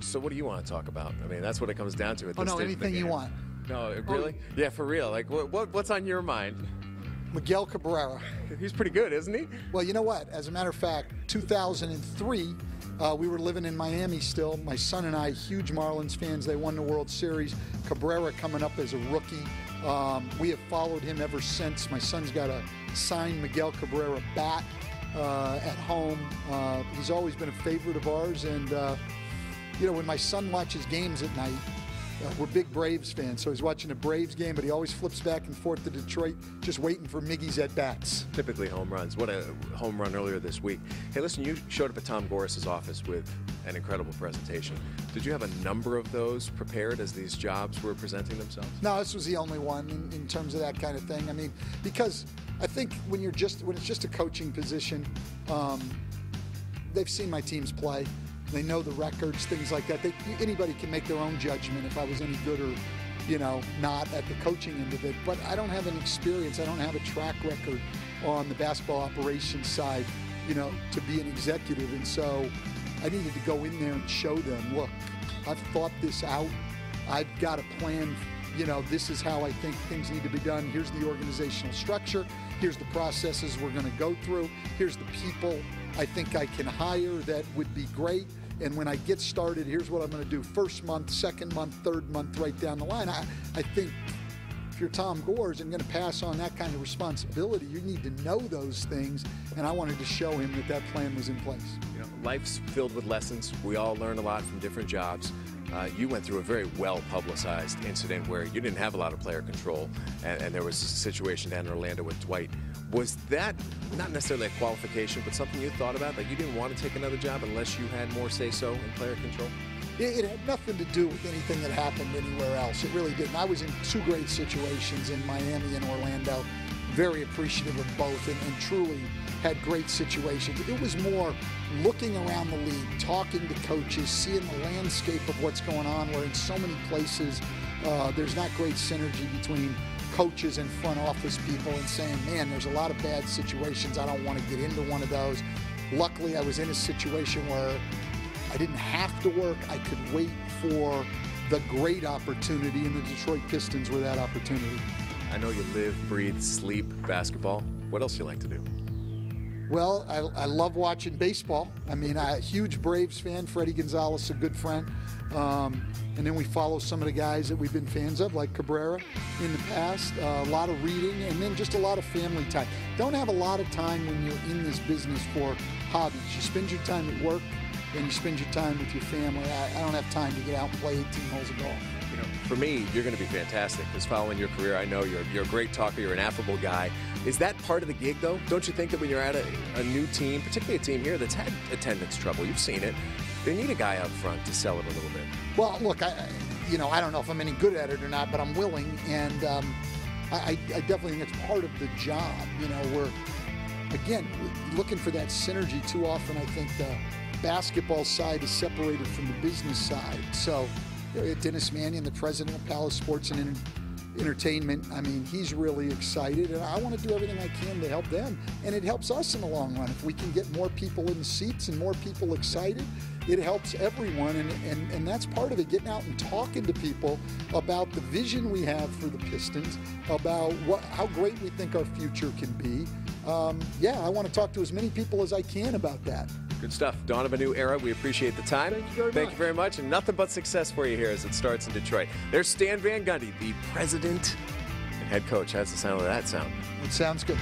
So what do you want to talk about? I mean, that's what it comes down to at this stage of the anything game. you want. No, really? Yeah, for real. Like, what's on your mind? Miguel Cabrera. He's pretty good, isn't he? Well, you know what? As a matter of fact, 2003, we were living in Miami still. My son and I, huge Marlins fans. They won the World Series. Cabrera coming up as a rookie. We have followed him ever since. My son's got a signed Miguel Cabrera bat at home. He's always been a favorite of ours. And, when my son watches games at night, we're big Braves fans, so he's watching a Braves game, but he always flips back and forth to Detroit, just waiting for Miggy's at-bats. Typically home runs. What a home run earlier this week. Hey, listen, you showed up at Tom Gores' office with an incredible presentation. Did you have a number of those prepared as these jobs were presenting themselves? No, this was the only one in terms of that kind of thing. I mean, because I think when it's just a coaching position, they've seen my teams play. They know the records, things like that. Anybody can make their own judgment if I was any good or, not at the coaching end of it. But I don't have an experience. I don't have a track record on the basketball operations side, to be an executive. And so I needed to go in there and show them, look, I've thought this out. I've got a plan. This is how I think things need to be done. Here's the organizational structure. Here's the processes we're going to go through. Here's the people I think I can hire that would be great. And when I get started, here's what I'm going to do. First month, second month, third month, right down the line. I think if you're Tom Gores and going to pass on that kind of responsibility, you need to know those things. And I wanted to show him that plan was in place. Life's filled with lessons. We all learn a lot from different jobs. You went through a very well-publicized incident where you didn't have a lot of player control, and there was a situation down in Orlando with Dwight. Was that not necessarily a qualification, but something you thought about? Like you didn't want to take another job unless you had more say-so in player control? It had nothing to do with anything that happened anywhere else. It really didn't. I was in two great situations in Miami and Orlando. Very appreciative of both and truly had great situations. It was more looking around the league, talking to coaches, seeing the landscape of what's going on, where in so many places there's not great synergy between coaches and front office people, and saying, man, there's a lot of bad situations. I don't want to get into one of those. Luckily, I was in a situation where I didn't have to work. I could wait for the great opportunity, and the Detroit Pistons were that opportunity. I know you live, breathe, sleep basketball. What else do you like to do? Well, I love watching baseball. I mean, I'm a huge Braves fan. Freddie Gonzalez, a good friend. And then we follow some of the guys that we've been fans of, like Cabrera in the past. A lot of reading, and then just a lot of family time. Don't have a lot of time when you're in this business for hobbies. You spend your time at work, and you spend your time with your family. I don't have time to get out and play 18 holes of golf. For me, you're going to be fantastic, because following your career, I know you're a great talker, you're an affable guy. Is that part of the gig, though? Don't you think that when you're at a new team, particularly a team here that's had attendance trouble, you've seen it, they need a guy up front to sell it a little bit? Well, look, I don't know if I'm any good at it or not, but I'm willing, and I definitely think it's part of the job. We're, again, looking for that synergy. Too often, I think the basketball side is separated from the business side. So, Dennis Mannion, the president of Palace Sports and Entertainment, I mean, he's really excited, and I want to do everything I can to help them, and it helps us in the long run. If we can get more people in seats and more people excited, it helps everyone, and that's part of it, getting out and talking to people about the vision we have for the Pistons, about how great we think our future can be. I want to talk to as many people as I can about that. Good stuff. Dawn of a new era. We appreciate the time. Thank you very much. And nothing but success for you here as it starts in Detroit. There's Stan Van Gundy, the president and head coach. How's the sound of that sound? It sounds good.